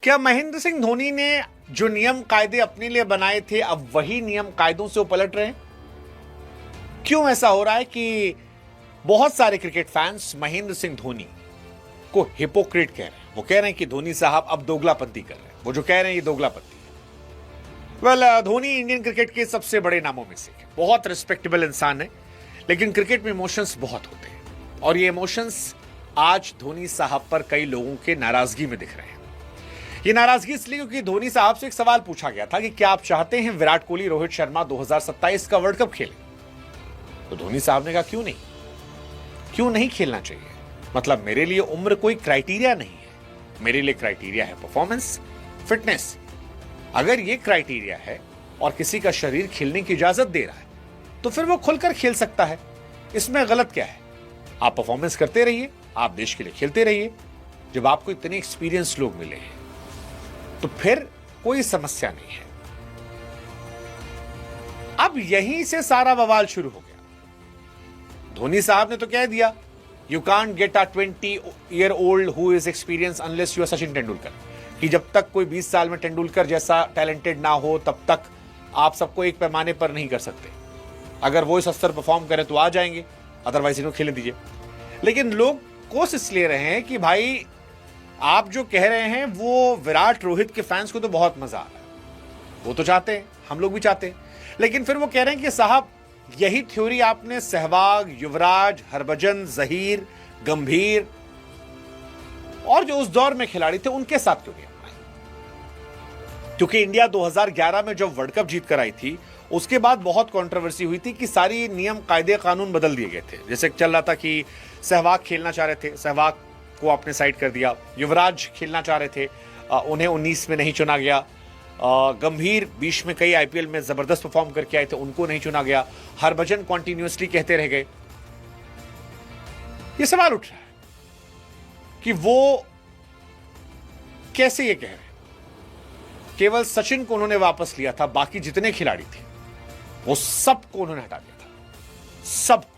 क्या महेंद्र सिंह धोनी ने जो नियम कायदे अपने लिए बनाए थे अब वही नियम कायदों से वो पलट रहे हैं? क्यों ऐसा हो रहा है कि बहुत सारे क्रिकेट फैंस महेंद्र सिंह धोनी को हिपोक्रेट कह रहे हैं? वो कह रहे हैं कि धोनी साहब अब दोगलापंती कर रहे हैं। वो जो कह रहे हैं ये दोगलापंती है। धोनी इंडियन क्रिकेट के सबसे बड़े नामों में से है। बहुत रिस्पेक्टेबल इंसान है, लेकिन क्रिकेट में इमोशंस बहुत होते हैं और ये इमोशंस आज धोनी साहब पर कई लोगों के नाराजगी में दिख रहे हैं। ये नाराजगी इसलिए क्योंकि धोनी साहब से एक सवाल पूछा गया था कि क्या आप चाहते हैं विराट कोहली रोहित शर्मा 2027 का वर्ल्ड कप खेलें? तो धोनी साहब ने कहा क्यों नहीं खेलना चाहिए। मतलब मेरे लिए उम्र कोई क्राइटेरिया नहीं है, मेरे लिए क्राइटेरिया है परफॉर्मेंस, फिटनेस। अगर ये क्राइटेरिया है और किसी का शरीर खेलने की इजाजत दे रहा है तो फिर वो खुलकर खेल सकता है। इसमें गलत क्या है? आप परफॉर्मेंस करते रहिए, आप देश के लिए खेलते रहिए। जब आपको इतने एक्सपीरियंस लोग मिले हैं तो फिर कोई समस्या नहीं है। अब यहीं से सारा बवाल शुरू हो गया। धोनी साहब ने तो कह दिया you can't get a 20-year-old who is experience unless you are Sachin Tendulkar, कि जब तक कोई 20 साल में तेंदुलकर जैसा टैलेंटेड ना हो तब तक आप सबको एक पैमाने पर नहीं कर सकते। अगर वो इस स्तर परफॉर्म करे तो आ जाएंगे, अदरवाइज इनको खेलने दीजिए। लेकिन लोग कोस इसलिए रहे हैं कि भाई आप जो कह रहे हैं वो विराट रोहित के फैंस को तो बहुत मजा आ रहा है, वो तो चाहते हैं, हम लोग भी चाहते हैं। लेकिन फिर वो कह रहे हैं कि साहब यही थ्योरी आपने सहवाग, युवराज, हरभजन, जहीर, गंभीर और जो उस दौर में खिलाड़ी थे उनके साथ क्यों नहीं अपनाई? क्योंकि इंडिया 2011 में जब वर्ल्ड कप जीत कर आई थी उसके बाद बहुत कंट्रोवर्सी हुई थी कि सारी नियम कायदे कानून बदल दिए गए थे। जैसे चल रहा था कि सहवाग खेलना चाह रहे थे, सहवाग को आपने साइड कर दिया। युवराज खेलना चाह रहे थे, उन्हें 19 में नहीं चुना गया। गंभीर 20 में कई आईपीएल में जबरदस्त परफॉर्म करके आए थे, उनको नहीं चुना गया। हरभजन कॉन्टिन्यूसली कहते रह गए। ये सवाल उठ रहा है कि वो कैसे ये कह रहे हैं। केवल सचिन को उन्होंने वापस लिया था, बाकी जितने खिलाड़ी थे वो सबको उन्होंने हटा दिया था, सबको।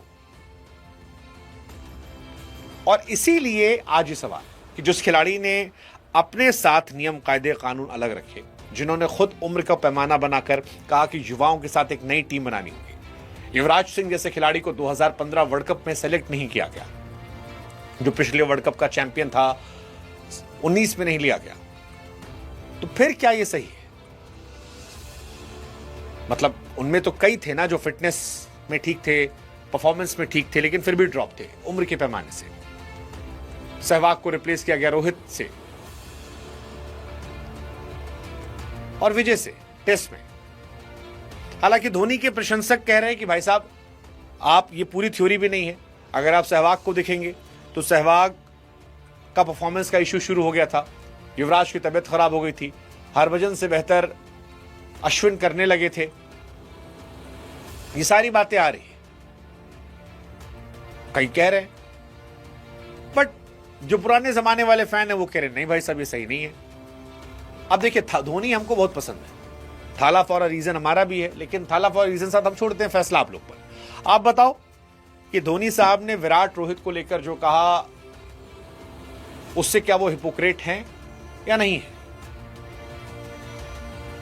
और इसीलिए आज ये सवाल कि जिस खिलाड़ी ने अपने साथ नियम कायदे कानून अलग रखे, जिन्होंने खुद उम्र का पैमाना बनाकर कहा कि युवाओं के साथ एक नई टीम बनानी होगी। युवराज सिंह जैसे खिलाड़ी को 2015 वर्ल्ड कप में सेलेक्ट नहीं किया गया, जो पिछले वर्ल्ड कप का चैंपियन था, 19 में नहीं लिया गया। तो फिर क्या ये सही है? मतलब उनमें तो कई थे ना जो फिटनेस में ठीक थे, परफॉर्मेंस में ठीक थे, लेकिन फिर भी ड्रॉप थे उम्र के पैमाने से। सहवाग को रिप्लेस किया गया रोहित से और विजय से टेस्ट में। हालांकि धोनी के प्रशंसक कह रहे हैं कि भाई साहब आप, ये पूरी थ्योरी भी नहीं है। अगर आप सहवाग को देखेंगे तो सहवाग का परफॉर्मेंस का इशू शुरू हो गया था, युवराज की तबीयत खराब हो गई थी, हरभजन से बेहतर अश्विन करने लगे थे। ये सारी बातें आ रही है, कई कह रहे हैं, बट जो पुराने जमाने वाले फैन है वो कह रहे हैं नहीं भाई साहब ये सही नहीं है। अब देखिए धोनी हमको बहुत पसंद है, थाला फॉर अ रीजन हमारा भी है, लेकिन थाला फॉर अ रीजन साथ हम छोड़ते हैं, फैसला आप लोग पर। आप बताओ कि धोनी साहब ने विराट रोहित को लेकर जो कहा उससे क्या वो हिपोक्रेट हैं या नहीं है?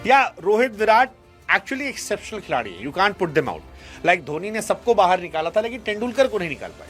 या रोहित विराट एक्चुअली एक्सेप्शनल खिलाड़ी है, you can't put them out. Like Dhoni ने सबको बाहर निकाला था लेकिन तेंदुलकर को नहीं निकाल पाए।